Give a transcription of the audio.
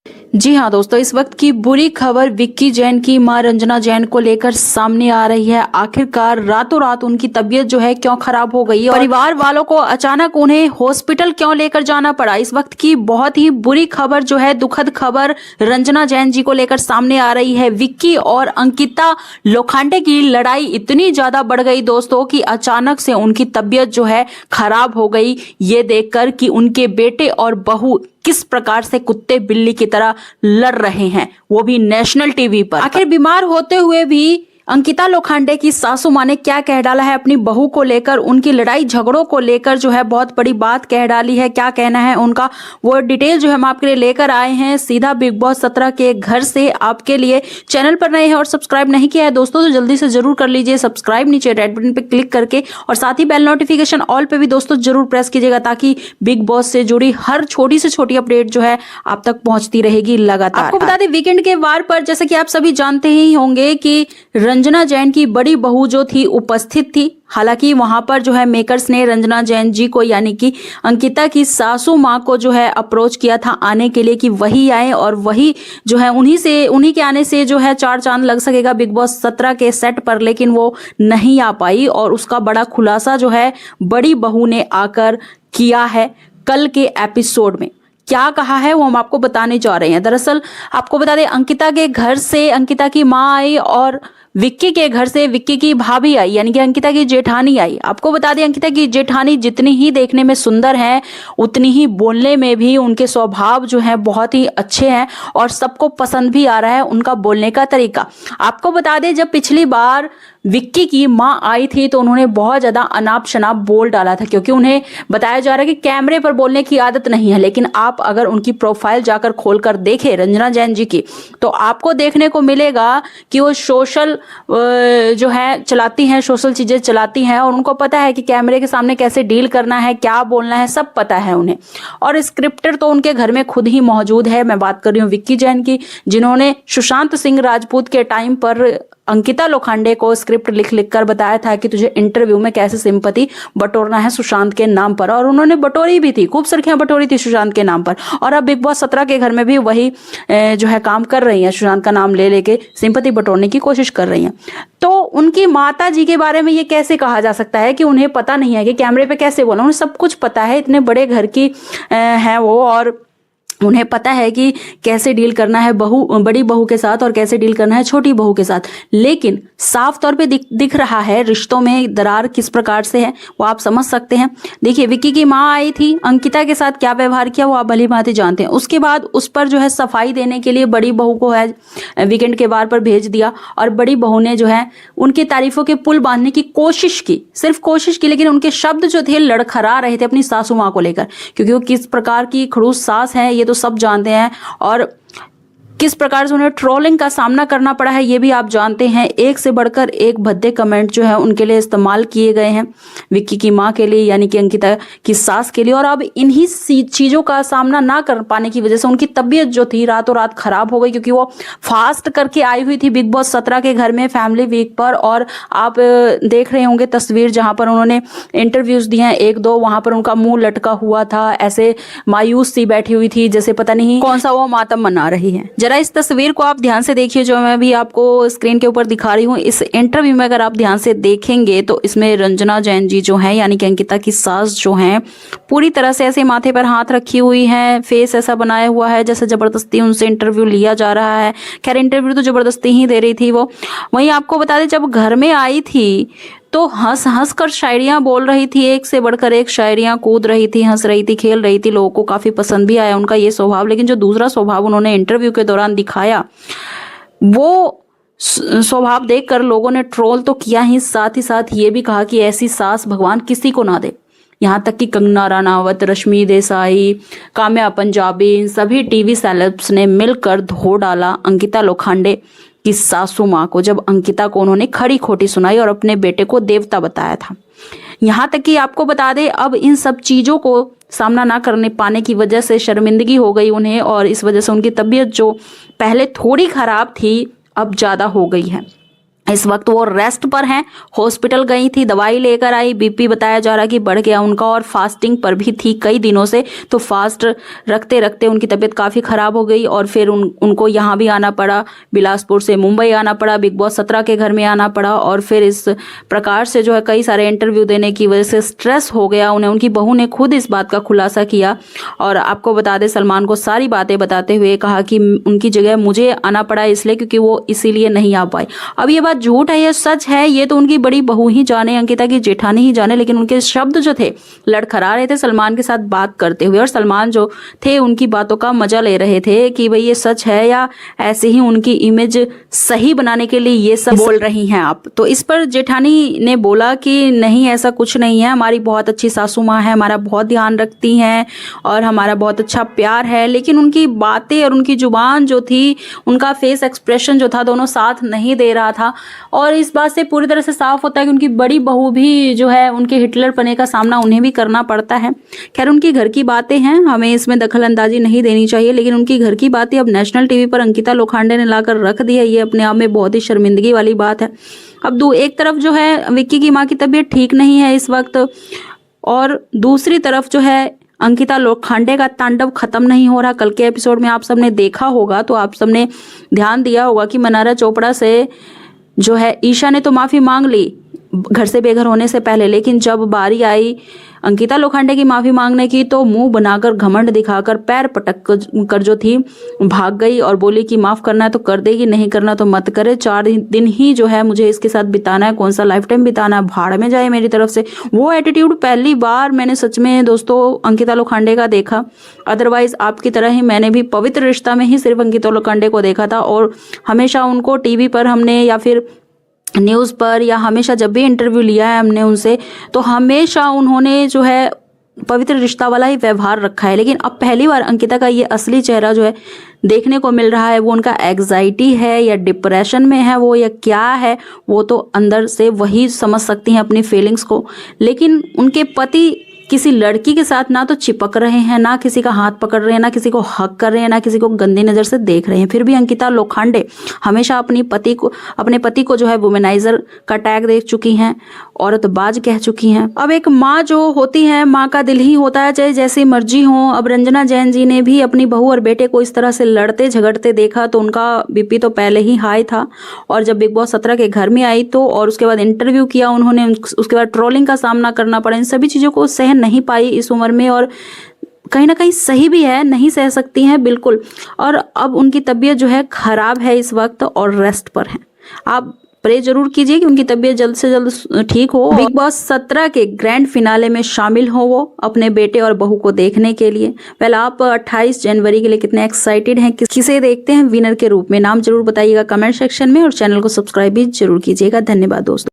जी हाँ दोस्तों, इस वक्त की बुरी खबर विक्की जैन की मां रंजना जैन को लेकर सामने आ रही है। आखिरकार रातों रात उनकी तबीयत जो है क्यों खराब हो गई और परिवार वालों को अचानक उन्हें हॉस्पिटल क्यों लेकर जाना पड़ा। इस वक्त की बहुत ही बुरी खबर जो है, दुखद खबर रंजना जैन जी को लेकर सामने आ रही है। विक्की और अंकिता लोखंडे की लड़ाई इतनी ज्यादा बढ़ गई दोस्तों कि अचानक से उनकी तबीयत जो है खराब हो गई। ये देखकर कि उनके बेटे और बहू किस प्रकार से कुत्ते बिल्ली की तरह लड़ रहे हैं, वो भी नेशनल टीवी पर। आखिर बीमार होते हुए भी अंकिता लोखंडे की सासू मां ने क्या कह डाला है अपनी बहू को लेकर, उनकी लड़ाई झगड़ों को लेकर जो है बहुत बड़ी बात कह डाली है। क्या कहना है उनका, वो डिटेल जो है हम आपके लिए लेकर आए हैं सीधा बिग बॉस 17 के घर से आपके लिए। चैनल पर नए हैं और सब्सक्राइब नहीं किया है दोस्तों तो जल्दी से जरूर कर लीजिए सब्सक्राइब, नीचे रेड बटन पे क्लिक करके, और साथ ही बेल नोटिफिकेशन ऑल पे भी दोस्तों जरूर प्रेस कीजिएगा ताकि बिग बॉस से जुड़ी हर छोटी से छोटी अपडेट जो है आप तक पहुंचती रहेगी लगातार। आपको बता दें वीकेंड के वार पर जैसे कि आप सभी जानते ही होंगे कि रंजना जैन की बड़ी बहू जो थी उपस्थित थी। हालांकि वहां पर जो है मेकर्स ने रंजना जैन जी को यानी कि अंकिता की सासू मां को जो है अप्रोच किया था आने के लिए कि वही आए, और वही जो है उन्हीं के आने से जो है चार चांद लग सकेगा बिग बॉस 17 के सेट पर, लेकिन वो नहीं आ पाई। और उसका बड़ा खुलासा जो है बड़ी बहू ने आकर किया है कल के एपिसोड में। क्या कहा है वो हम आपको बताने जा रहे हैं। दरअसल आपको बता दें अंकिता के घर से अंकिता की मां आई और विक्की के घर से विक्की की भाभी आई यानी कि अंकिता की जेठानी आई। आपको बता दें अंकिता की जेठानी जितनी ही देखने में सुंदर है उतनी ही बोलने में भी उनके स्वभाव जो है बहुत ही अच्छे हैं और सबको पसंद भी आ रहा है उनका बोलने का तरीका। आपको बता दें जब पिछली बार विक्की की मां आई थी तो उन्होंने बहुत ज्यादा अनाप शनाप बोल डाला था, क्योंकि उन्हें बताया जा रहा है कि कैमरे पर बोलने की आदत नहीं है। लेकिन आप अगर उनकी प्रोफाइल जाकर खोलकर देखें रंजना जैन जी की, तो आपको देखने को मिलेगा कि वो सोशल जो है चलाती हैं, सोशल चीजें चलाती हैं और उनको पता है कि कैमरे के सामने कैसे डील करना है, क्या बोलना है, सब पता है उन्हें। और स्क्रिप्टर तो उनके घर में खुद ही मौजूद है। मैं बात कर रही हूँ विक्की जैन की, जिन्होंने सुशांत सिंह राजपूत के टाइम पर अंकिता लोखंडे को स्क्रिप्ट लिख लिख कर बताया था कि तुझे इंटरव्यू में कैसे सिंपैथी बटोरना है सुशांत के नाम पर, और उन्होंने बटोरी भी थी, खूब सुर्खियां बटोरी थी सुशांत के नाम पर। और अब बिग बॉस 17 के घर में भी वही जो है काम कर रही हैं, सुशांत का नाम ले लेके सिंपैथी बटोरने की कोशिश कर रही हैं। तो उनकी माता जी के बारे में ये कैसे कहा जा सकता है कि उन्हें पता नहीं है कि कैमरे पे कैसे बोलना, उन्हें सब कुछ पता है, इतने बड़े घर की है वो, और उन्हें पता है कि कैसे डील करना है बड़ी बहू के साथ और कैसे डील करना है छोटी बहू के साथ। लेकिन साफ तौर पे दिख रहा है रिश्तों में दरार किस प्रकार से है वो आप समझ सकते हैं। देखिए विक्की की मां आई थी, अंकिता के साथ क्या व्यवहार किया वो आप भली भांति जानते हैं। उसके बाद उस पर जो है सफाई देने के लिए बड़ी बहू को है वीकेंड के वार पर भेज दिया, और बड़ी बहू ने जो है उनकी तारीफों के पुल बांधने की कोशिश की, सिर्फ कोशिश की, लेकिन उनके शब्द जो थे लड़खड़ा रहे थे अपनी सासू मां को लेकर, क्योंकि वो किस प्रकार की खड़ूस सास है ये तो सब जानते हैं, और किस प्रकार से उन्हें ट्रोलिंग का सामना करना पड़ा है ये भी आप जानते हैं। एक से बढ़कर एक भद्दे कमेंट जो है उनके लिए इस्तेमाल किए गए हैं विक्की की मां के लिए यानी कि अंकिता की सास के लिए। और अब इन्हीं चीजों का सामना ना कर पाने की वजह से उनकी तबीयत जो थी रातों रात खराब हो गई, क्योंकि वो फास्ट करके आई हुई थी बिग बॉस 17 के घर में फैमिली वीक पर। और आप देख रहे होंगे तस्वीर जहां पर उन्होंने इंटरव्यूज दिए हैं एक दो, वहां पर उनका मुंह लटका हुआ था, ऐसे मायूस सी बैठी हुई थी जैसे पता नहीं कौन सा वो मातम मना रही है। जरा इस तस्वीर को आप ध्यान से देखिए जो मैं भी आपको स्क्रीन के ऊपर दिखा रही हूँ। इस इंटरव्यू में अगर आप ध्यान से देखेंगे तो इसमें रंजना जैन जी जो है यानी कि अंकिता की सास जो हैं पूरी तरह से ऐसे माथे पर हाथ रखी हुई हैं, फेस ऐसा बनाया हुआ है जैसे जबरदस्ती उनसे इंटरव्यू लिया जा रहा है। खैर इंटरव्यू तो जबरदस्ती ही दे रही थी वो। वहीं आपको बता दें जब घर में आई थी तो हंस हंस कर शायरियां बोल रही थी, एक से बढ़कर एक शायरियां कूद रही थी, हंस रही थी, खेल रही थी। लोगों को काफी पसंद भी आया उनका ये स्वभाव। लेकिन जो दूसरा स्वभाव उन्होंने इंटरव्यू के दौरान दिखाया वो स्वभाव देखकर लोगों ने ट्रोल तो किया ही, साथ ये भी कहा कि ऐसी सास भगवान किसी को ना दे। यहाँ तक कि कंगना रनावत, रश्मि देसाई, काम्या पंजाबी, इन सभी टीवी सेलेब्स ने मिलकर धो डाला अंकिता लोखंडे की सासू मां को, जब अंकिता को उन्होंने खड़ी खोटी सुनाई और अपने बेटे को देवता बताया था। यहाँ तक कि आपको बता दें अब इन सब चीजों को सामना ना करने पाने की वजह से शर्मिंदगी हो गई उन्हें, और इस वजह से उनकी तबीयत जो पहले थोड़ी खराब थी अब ज्यादा हो गई है। इस वक्त वो रेस्ट पर हैं, हॉस्पिटल गई थी, दवाई लेकर आई, बीपी बताया जा रहा कि बढ़ गया उनका और फास्टिंग पर भी थी कई दिनों से। तो फास्ट रखते रखते उनकी तबीयत काफ़ी ख़राब हो गई और फिर उनको यहाँ भी आना पड़ा, बिलासपुर से मुंबई आना पड़ा, बिग बॉस 17 के घर में आना पड़ा। और फिर इस प्रकार से जो है कई सारे इंटरव्यू देने की वजह से स्ट्रेस हो गया उन्हें। उनकी बहू ने खुद इस बात का खुलासा किया और आपको बता दें, सलमान को सारी बातें बताते हुए कहा कि उनकी जगह मुझे आना पड़ा इसलिए क्योंकि वो इसीलिए नहीं आ पाए। अब ये बात झूठ है या सच है ये तो उनकी बड़ी बहू ही जाने, अंकिता की जेठानी ही जाने, लेकिन उनके शब्द जो थे लड़खड़ा रहे थे सलमान के साथ बात करते हुए और सलमान जो थे उनकी बातों का मजा ले रहे थे कि भाई ये सच है या ऐसे ही उनकी इमेज सही बनाने के लिए ये सब बोल रही हैं आप। तो इस पर जेठानी ने बोला कि नहीं ऐसा कुछ नहीं है, हमारी बहुत अच्छी सासू माँ है, हमारा बहुत ध्यान रखती हैं और हमारा बहुत अच्छा प्यार है। लेकिन उनकी बातें और उनकी जुबान जो थी, उनका फेस एक्सप्रेशन जो था, दोनों साथ नहीं दे रहा था। और इस बात से पूरी तरह से साफ होता है कि उनकी बड़ी बहू भी जो है उनके हिटलर पने का सामना उन्हें भी करना पड़ता है। खैर उनकी घर की बातें हैं, हमें इसमें दखल अंदाजी नहीं देनी चाहिए, लेकिन उनकी घर की बातें अब नेशनल टीवी पर अंकिता लोखंडे ने लाकर रख दी है, ये अपने आप में बहुत ही शर्मिंदगी वाली बात है। अब एक तरफ जो है विक्की की माँ की तबीयत ठीक नहीं है इस वक्त और दूसरी तरफ जो है अंकिता लोखंडे का तांडव खत्म नहीं हो रहा। कल के एपिसोड में आप सबने देखा होगा तो आप सबने ध्यान दिया होगा कि मनारा चोपड़ा से जो है ईशा ने तो माफ़ी मांग ली घर से बेघर होने से पहले, लेकिन जब बारी आई अंकिता लोखंडे की माफ़ी मांगने की तो मुंह बनाकर घमंड दिखाकर पैर पटक कर जो थी भाग गई और बोली कि माफ़ करना है तो कर देगी, नहीं करना तो मत करे, 4 दिन ही जो है मुझे इसके साथ बिताना है, कौन सा लाइफ टाइम बिताना है, भाड़ में जाए मेरी तरफ से। वो एटीट्यूड पहली बार मैंने सच में दोस्तों अंकिता लोखंडे का देखा। अदरवाइज आपकी तरह ही मैंने भी पवित्र रिश्ता में ही सिर्फ अंकिता लोखंडे को देखा था और हमेशा उनको टीवी पर हमने या फिर न्यूज़ पर या हमेशा जब भी इंटरव्यू लिया है हमने उनसे तो हमेशा उन्होंने जो है पवित्र रिश्ता वाला ही व्यवहार रखा है। लेकिन अब पहली बार अंकिता का ये असली चेहरा जो है देखने को मिल रहा है। वो उनका एग्जाइटी है या डिप्रेशन में है वो या क्या है, वो तो अंदर से वही समझ सकती हैं अपनी फीलिंग्स को। लेकिन उनके पति किसी लड़की के साथ ना तो चिपक रहे हैं, ना किसी का हाथ पकड़ रहे हैं, ना किसी को हक कर रहे हैं, ना किसी को गंदी नज़र से देख रहे हैं। फिर भी अंकिता लोखंडे हमेशा अपने पति को जो है वुमेनाइजर का टैग दे चुकी हैं, औरतबाज कह चुकी हैं। अब एक माँ जो होती है, माँ का दिल ही होता है चाहे जैसी मर्जी हो। अब रंजना जैन जी ने भी अपनी बहू और बेटे को इस तरह से लड़ते झगड़ते देखा तो उनका बीपी तो पहले ही हाई था और जब बिग बॉस 17 के घर में आई तो और उसके बाद इंटरव्यू किया उन्होंने, उसके बाद ट्रोलिंग का सामना करना पड़ा। इन सभी चीज़ों को सहन नहीं पाई इस उम्र में और कहीं ना कहीं सही भी है, नहीं सह सकती हैं बिल्कुल। और अब उनकी तबीयत जो है खराब है इस वक्त और रेस्ट पर है। आप प्रे जरूर कीजिए कि उनकी तबीयत जल्द से जल्द ठीक हो, बिग बॉस 17 के ग्रैंड फिनाले में शामिल हो वो अपने बेटे और बहू को देखने के लिए। पहले आप 28 जनवरी के लिए कितने एक्साइटेड हैं, किसे देखते हैं विनर के रूप में, नाम जरूर बताइएगा कमेंट सेक्शन में और चैनल को सब्सक्राइब भी जरूर कीजिएगा। धन्यवाद दोस्तों।